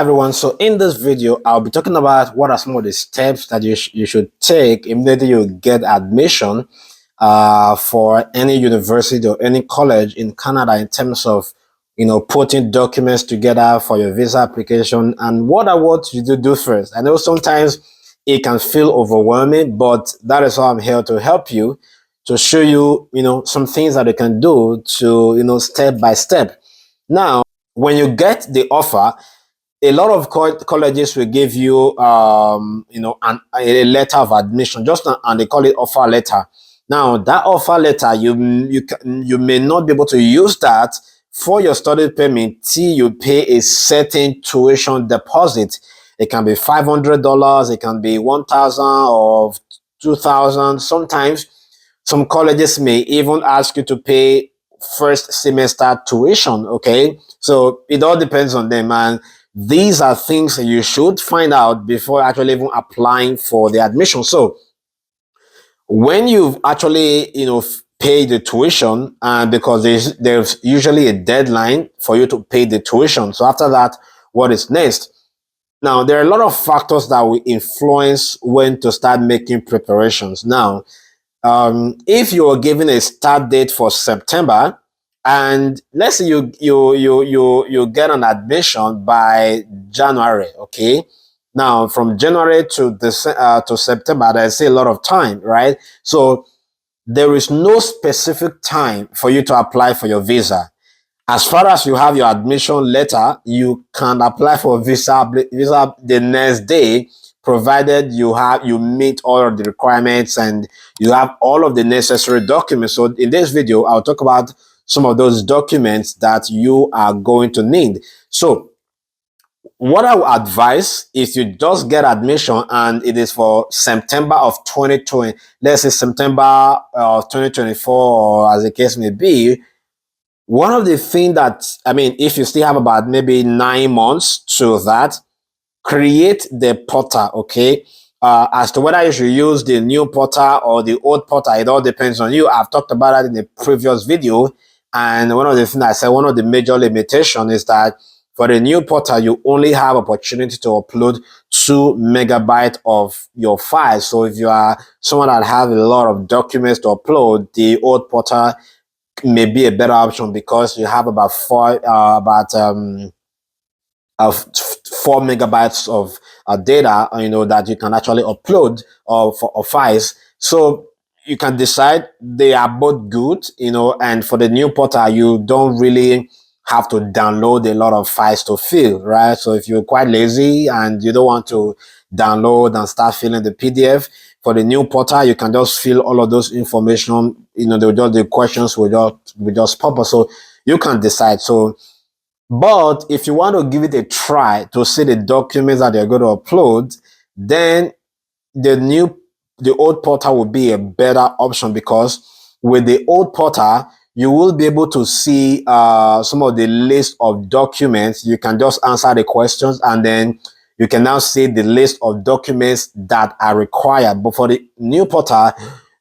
Everyone, so in this video I'll be talking about what are some of the steps that you should take immediately you get admission for any university or any college in Canada in terms of putting documents together for your visa application. And what I want you to do first, I know sometimes it can feel overwhelming, but that is why I'm here to help you, to show you some things that you can do to step by step. Now, when you get the offer, a lot of colleges will give you a letter of admission, and they call it offer letter. Now that offer letter, you may not be able to use that for your study permit till you pay a certain tuition deposit. It can be $500, it can be 1,000 or 2,000. Sometimes some colleges may even ask you to pay first semester tuition. Okay, so it all depends on them, and these are things that you should find out before actually even applying for the admission. So when you've actually paid the tuition, and because there's usually a deadline for you to pay the tuition, so after that, what is next? Now there are a lot of factors that will influence when to start making preparations. Now if you are given a start date for September, and let's say you get an admission by January, okay? Now from January to September, there's a lot of time, right? So there is no specific time for you to apply for your visa. As far as you have your admission letter, you can apply for visa the next day, provided you meet all of the requirements and you have all of the necessary documents. So in this video, I'll talk about some of those documents that you are going to need. So what I would advise is you just get admission, and it is for September of 2020. Let's say September of 2024, or as the case may be. One of the things that, if you still have about maybe 9 months to that, create the portal, okay? As to whether you should use the new portal or the old portal, it all depends on you. I've talked about that in the previous video. And one of the things I said, one of the major limitations is that for the new portal, you only have opportunity to upload 2 megabytes of your file. So if you are someone that has a lot of documents to upload, the old portal may be a better option, because you have about 4 megabytes of data that you can actually upload or files. So you can decide. They are both good, and for the new portal, you don't really have to download a lot of files to fill, right? So if you're quite lazy and you don't want to download and start filling the PDF, for the new portal, you can just fill all of those information. The questions will just pop up, so you can decide. So, but if you want to give it a try to see the documents that you're going to upload, then the old portal will be a better option, because with the old portal, you will be able to see some of the list of documents. You can just answer the questions, and then you can now see the list of documents that are required. But for the new portal,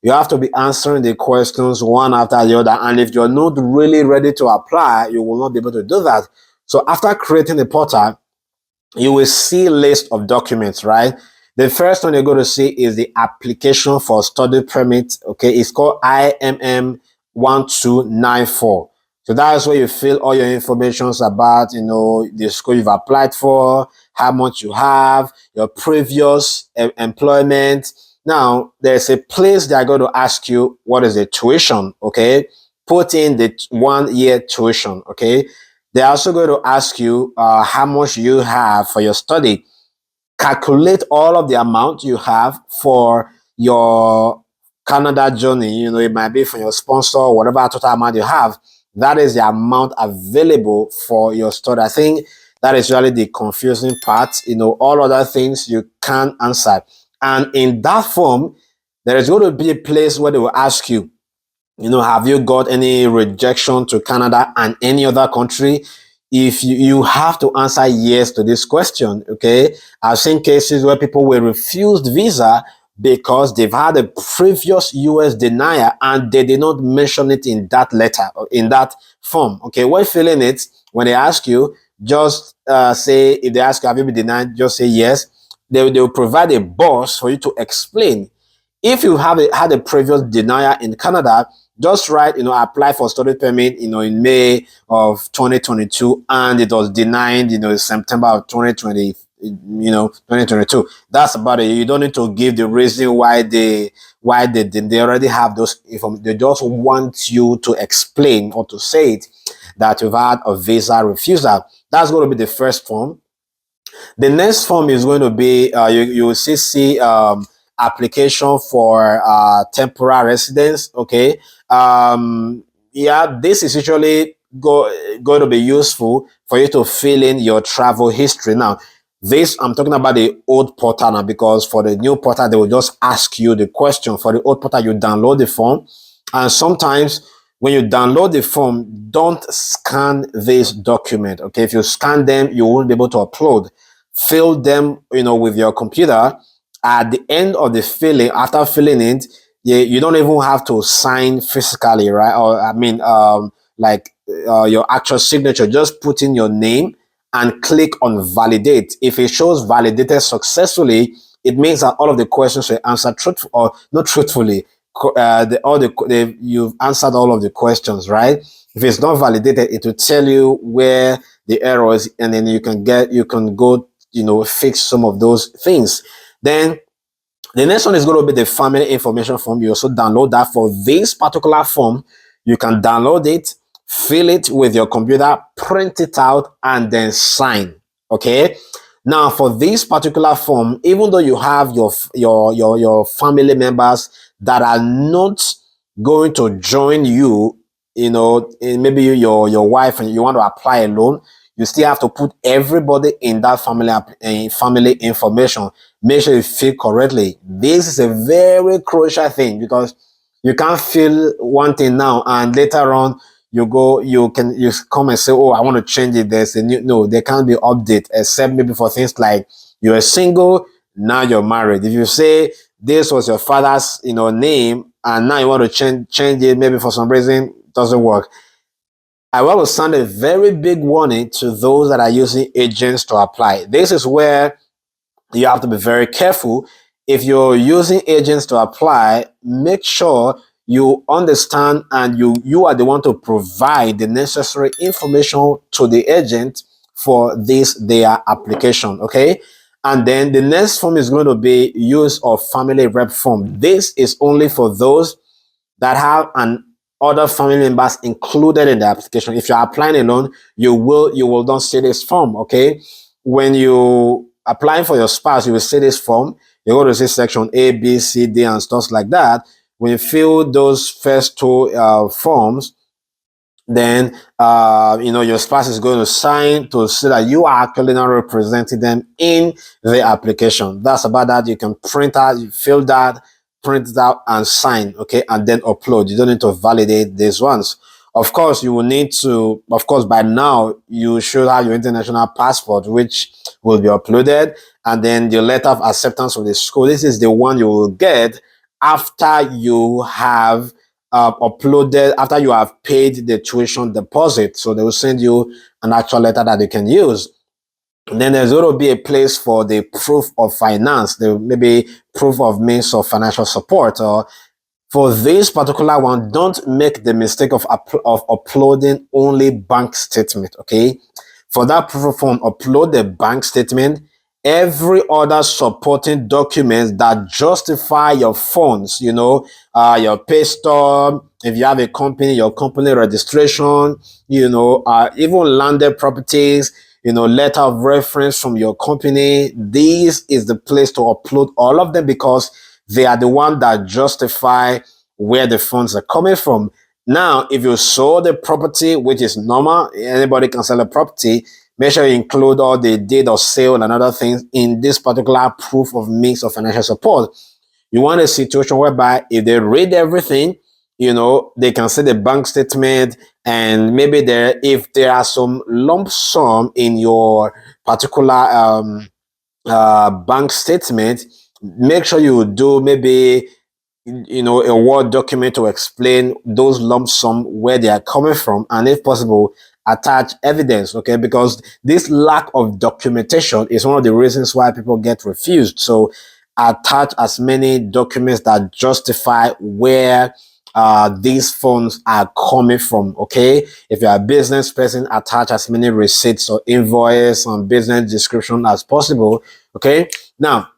you have to be answering the questions one after the other. And if you're not really ready to apply, you will not be able to do that. So after creating the portal, you will see a list of documents, right? The first one you're going to see is the application for study permit. Okay, it's called IMM 1294. So that is where you fill all your information about, the school you've applied for, how much you have, your previous employment. Now, there's a place they're going to ask you, what is the tuition, okay? Put in the 1 year tuition, okay? They're also going to ask you how much you have for your study. Calculate all of the amount you have for your Canada journey. It might be from your sponsor, whatever total amount you have. That is the amount available for your study. I think that is really the confusing part. All other things you can answer. And in that form, there is going to be a place where they will ask you, have you got any rejection to Canada and any other country? If you have to answer yes to this question, okay? I've seen cases where people were refused visa because they've had a previous US denier and they did not mention it in that letter or in that form, okay? When filling it, when they ask you, just say, if they ask you, have you been denied, just say yes. They will provide a box for you to explain. If you have had a previous denial in Canada, just write, apply for study permit, in May of 2022, and it was denied, in September of 2020, 2022. That's about it. You don't need to give the reason why they already have those information. They just want you to explain or to say it, that you've had a visa refusal. That's going to be the first form. The next form is going to be, you will see application for temporal residence. Okay. Yeah, this is usually going to be useful for you to fill in your travel history. Now, this, I'm talking about the old portal now, because for the new portal, they will just ask you the question. For the old portal, you download the form, and sometimes when you download the form, don't scan this document. Okay, if you scan them, you won't be able to upload. Fill them, with your computer. At the end of the filling, after filling it, you don't even have to sign physically, right? Or I mean, like your actual signature. Just put in your name and click on validate. If it shows validated successfully, it means that all of the questions were answered truthfully or not truthfully. You've answered all of the questions, right? If it's not validated, it will tell you where the error is, and then you can go, fix some of those things. Then the next one is going to be the family information form. You also download that. For this particular form, you can download it, fill it with your computer, print it out, and then sign. Okay. Now, for this particular form, even though you have your family members that are not going to join you, maybe your wife, and you want to apply a loan, you still have to put everybody in that family information. Make sure you fill correctly. This is a very crucial thing, because you can't fill one thing now and later on you come and say, oh, I want to change it. There's a new, no, there can't be update, except maybe for things like you're single, now you're married. If you say this was your father's name, and now you want to change it, maybe for some reason it doesn't work, I want to sound a very big warning to those that are using agents to apply. This is where you have to be very careful. If you're using agents to apply, make sure you understand and you are the one to provide the necessary information to the agent for their application. Okay. And then the next form is going to be use of family rep form. This is only for those that have other family members included in the application. If you're applying a loan, you will not see this form. Okay. When you applying for your spouse, you will see this form. You go to see section A, B, C, D, and stuff like that. When you fill those first two forms, then your spouse is going to sign to see that you are actually not representing them in the application. That's about that. You can print out, you fill that, print it out, and sign. Okay, and then upload. You don't need to validate these ones. Of course, you will need to, of course, by now, you should have your international passport, which will be uploaded, and then the letter of acceptance from the school. This is the one you will get after you have uploaded, after you have paid the tuition deposit. So they will send you an actual letter that you can use. And then there's going to be a place for the proof of finance, the maybe proof of means of financial support. Or for this particular one, don't make the mistake of uploading only bank statement. Okay, for that proof of form, upload the bank statement, every other supporting documents that justify your funds, your pay stub, if you have a company, your company registration, even landed properties, letter of reference from your company. This is the place to upload all of them, because they are the one that justify where the funds are coming from. Now, if you sold the property, which is normal, anybody can sell a property, make sure you include all the date of sale and other things in this particular proof of means of financial support. You want a situation whereby if they read everything, they can see the bank statement, and maybe if there are some lump sum in your particular bank statement, make sure you do maybe a Word document to explain those lump sum, where they are coming from, and if possible, attach evidence, okay? Because this lack of documentation is one of the reasons why people get refused. So attach as many documents that justify where these funds are coming from, okay? If you're a business person, attach as many receipts or invoice on business description as possible, okay? Now,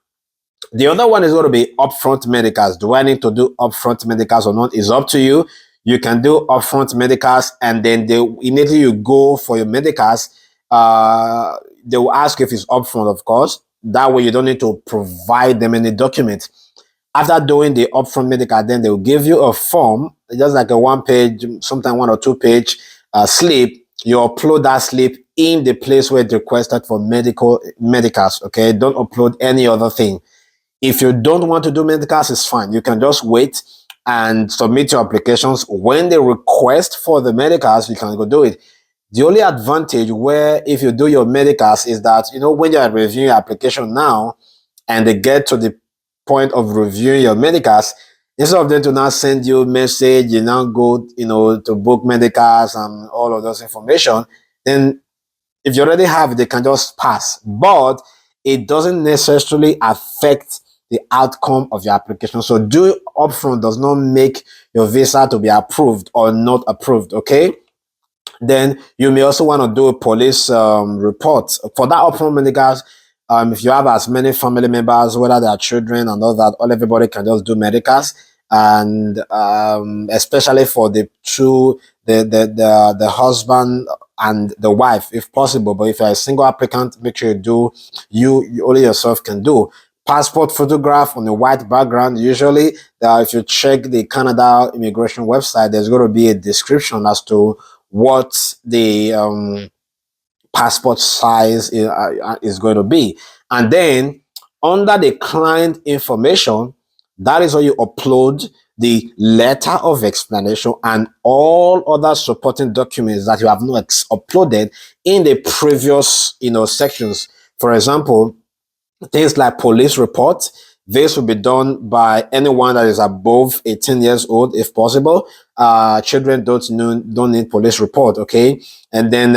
the other one is going to be upfront medicals. Do I need to do upfront medicals or not? It's up to you. You can do upfront medicals, and then immediately you go for your medicals. They will ask if it's upfront, of course. That way, you don't need to provide them any document. After doing the upfront medical, then they will give you a form, just like a 1-page, sometimes 1 or 2-page slip. You upload that slip in the place where it's requested for medicals. Okay, don't upload any other thing. If you don't want to do medicals, it's fine. You can just wait and submit your applications. When they request for the medicals, you can go do it. The only advantage where if you do your medicals is that, when you're reviewing your application now and they get to the point of reviewing your medicals, instead of them to now send you a message, you now go, to book medicals and all of those information, then if you already have it, they can just pass. But it doesn't necessarily affect the outcome of your application. So do upfront does not make your visa to be approved or not approved, okay? Then you may also want to do a police report. For that upfront medicals, if you have as many family members, whether they are children and all that, everybody can just do medicals. And especially for the husband and the wife, if possible. But if you're a single applicant, make sure you only yourself can do. Passport photograph on a white background. Usually, if you check the Canada immigration website, there's going to be a description as to what the passport size is going to be. And then under the client information, that is where you upload the letter of explanation and all other supporting documents that you have not uploaded in the previous sections. For example, things like police report. This will be done by anyone that is above 18 years old, if possible. Children don't need police report, okay? And then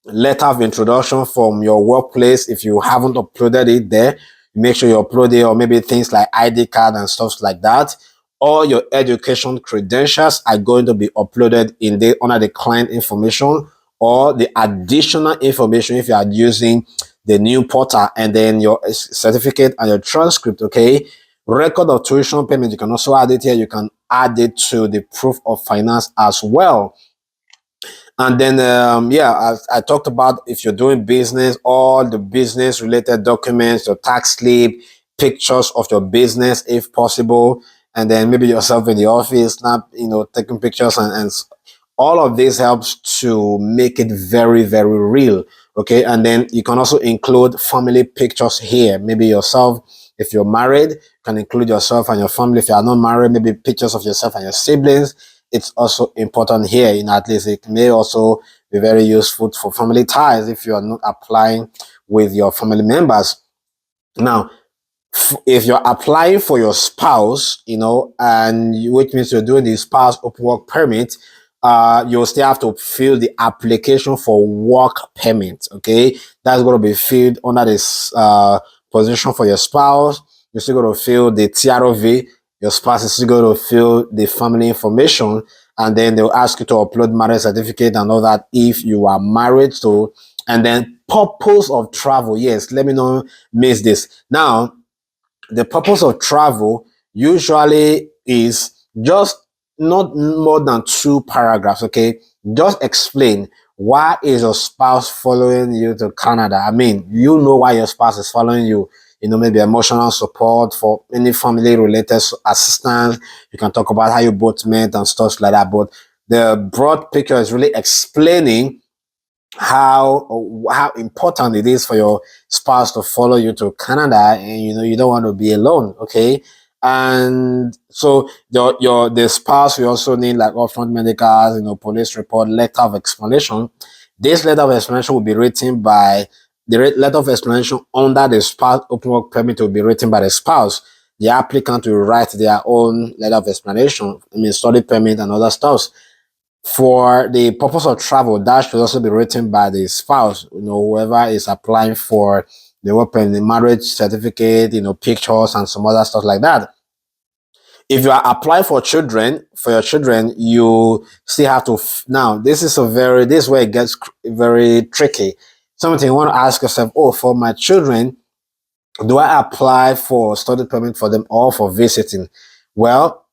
letter of introduction from your workplace. If you haven't uploaded it there, make sure you upload it, or maybe things like ID card and stuff like that. All your education credentials are going to be uploaded under the client information, or the additional information if you are using the new portal, and then your certificate and your transcript, okay? Record of tuition payment, you can also add it here. You can add it to the proof of finance as well. And then, I talked about if you're doing business, all the business related documents, your tax slip, pictures of your business if possible, and then maybe yourself in the office, taking pictures, and all of this helps to make it very, very real. Okay. And then you can also include family pictures here. Maybe yourself, if you're married, you can include yourself and your family. If you are not married, maybe pictures of yourself and your siblings. It's also important here. At least it may also be very useful for family ties if you are not applying with your family members. Now, if you're applying for your spouse, which means you're doing the spouse open work permit, you'll still have to fill the application for work permit. Okay, that's going to be filled under this position for your spouse. You're still going to fill the TROV. Your spouse is still going to fill the family information, and then they'll ask you to upload marriage certificate and all that if you are married. So, and then purpose of travel. Yes, let me not miss this. Now, the purpose of travel usually is just not more than 2 paragraphs, okay? Just explain, why is your spouse following you to Canada? I mean, you know why your spouse is following you. Maybe emotional support, for any family related assistance. You can talk about how you both met and stuff like that. But the broad picture is really explaining how important it is for your spouse to follow you to Canada, and you don't want to be alone, okay? And so the spouse will also need like upfront medicals, police report, letter of explanation. This letter of explanation will be written by the letter of explanation under the spouse open work permit will be written by the spouse. The applicant will write their own letter of explanation, study permit and other stuff. For the purpose of travel, that should also be written by the spouse, whoever is applying for the work permit, the marriage certificate, pictures and some other stuff like that. If you are applying for your children, you still have to. Now, this is this is where it gets very tricky. Something you want to ask yourself: oh, for my children, do I apply for study permit for them or for visiting? Well,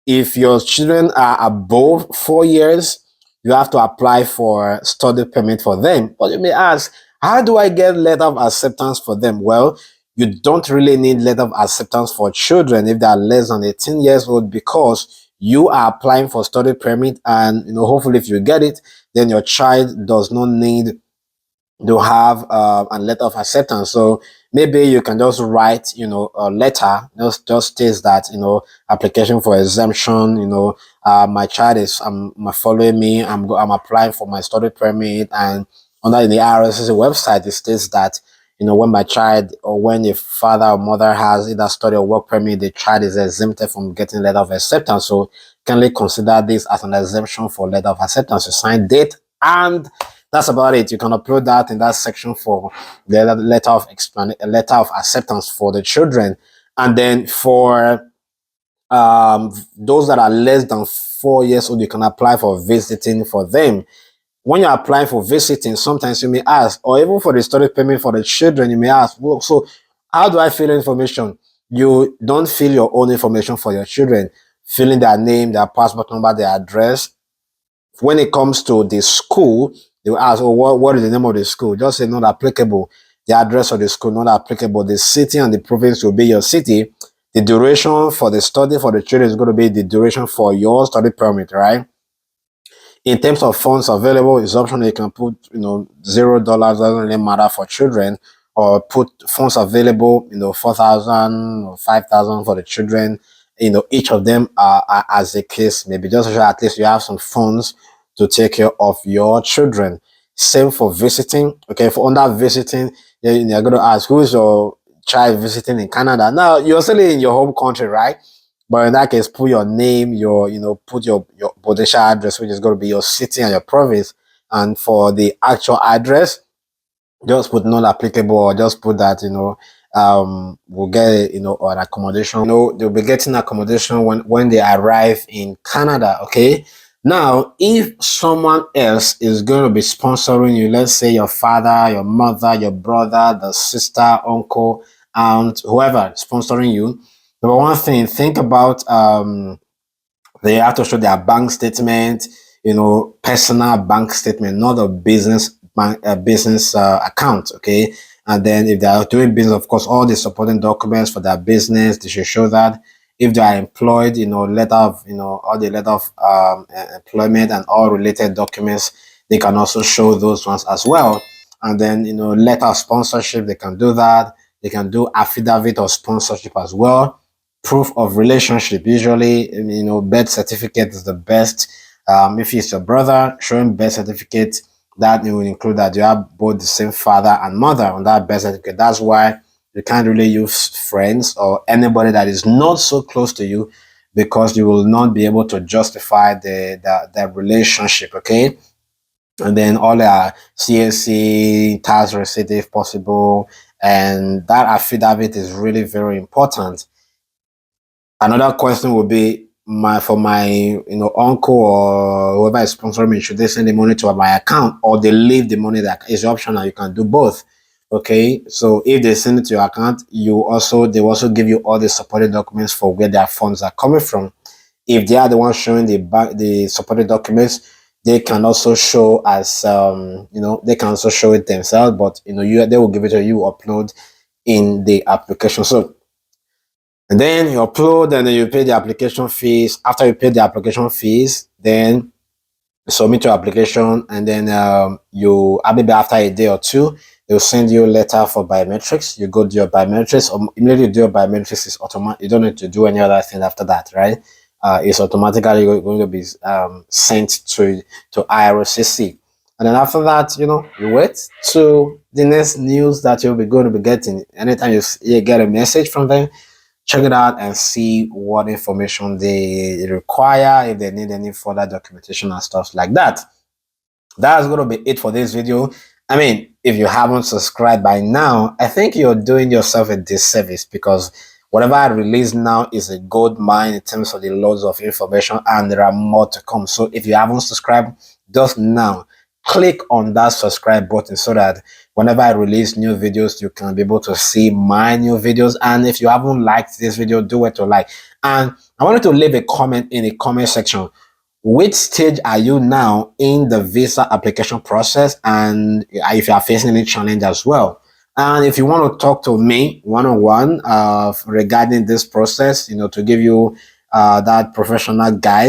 if your children are above 4 years, you have to apply for study permit for them. But you may ask, how do I get letter of acceptance for them? Well, you don't really need letter of acceptance for children if they are less than 18 years old, because you are applying for study permit, and hopefully if you get it, then your child does not need to have a letter of acceptance. So maybe you can just write, a letter, just states that, application for exemption, my child is following me, I'm applying for my study permit, and under the IRS's website, it states that, when my child, or when a father or mother has either study or work permit, the child is exempted from getting letter of acceptance. So can we consider this as an exemption for letter of acceptance? You sign date, and that's about it. You can upload that in that section for the letter of acceptance for the children. And then for those that are less than 4 years old, you can apply for visiting for them. When you're applying for visiting, sometimes you may ask, or even for the study permit for the children, you may ask, well, so how do I fill information? You don't fill your own information for your children, fill in their name, their passport number, their address. When it comes to the school, they will ask, oh, what is the name of the school? Just say not applicable. The address of the school, not applicable. The city and the province will be your city. The duration for the study for the children is going to be the duration for your study permit, right? In terms of funds available, it's optional. You can put, $0, doesn't really matter for children, or put funds available, 4,000 or 5,000 for the children. Each of them are as the case maybe, just so at least you have some funds to take care of your children. Same for visiting. Okay, for under visiting, you're going to ask, who is your child visiting in Canada? Now, you're still in your home country, right? But in that case, put your name, put your potential address, which is going to be your city and your province. And for the actual address, just put not applicable, or just put that, we'll get, an accommodation. They'll be getting accommodation when they arrive in Canada. Okay. Now, if someone else is going to be sponsoring you, let's say your father, your mother, your brother, the sister, uncle, aunt, whoever sponsoring you, number one thing, think about they have to show their bank statement, personal bank statement, not a business bank, business account. Okay. And then if they are doing business, of course, all the supporting documents for their business, they should show that. If they are employed, letter of, all the letter of employment and all related documents, they can also show those ones as well. And then, letter of sponsorship, they can do that. They can do affidavit of sponsorship as well. Proof of relationship, usually, birth certificate is the best. If it's your brother, showing birth certificate, that will include that you have both the same father and mother on that birth certificate. That's why you can't really use friends or anybody that is not so close to you, because you will not be able to justify the relationship. Okay. And then all our CSC, tax receipt if possible, and that affidavit is really very important. Another question would be, for my uncle or whoever is sponsoring me, should they send the money to my account, or they leave the money? That is optional. You can do both. Okay, so if they send it to your account, they will also give you all the supporting documents for where their funds are coming from. If they are the ones showing the supporting documents, they can also show as they can also show it themselves, but they will give it to you, upload in the application. So, and then you upload, and then you pay the application fees. After you pay the application fees, then submit your application, and then maybe after a day or two, they'll send you a letter for biometrics. You go do your biometrics, or immediately you do your biometrics, is automatic. You don't need to do any other thing after that, right? It's automatically going to be sent to IRCC. And then after that, you wait to the next news that you'll be going to be getting. Anytime you get a message from them, check it out and see what information they require, if they need any further documentation and stuff like that. That's going to be it for this video. I mean, if you haven't subscribed by now, I think you're doing yourself a disservice, because whatever I release now is a gold mine in terms of the loads of information, and there are more to come. So if you haven't subscribed, just now click on that subscribe button so that whenever I release new videos, you can be able to see my new videos. And if you haven't liked this video, do it to like. And I wanted to leave a comment in the comment section. Which stage are you now in the visa application process, and if you are facing any challenge as well? And if you want to talk to me one-on-one regarding this process, to give you that professional guide,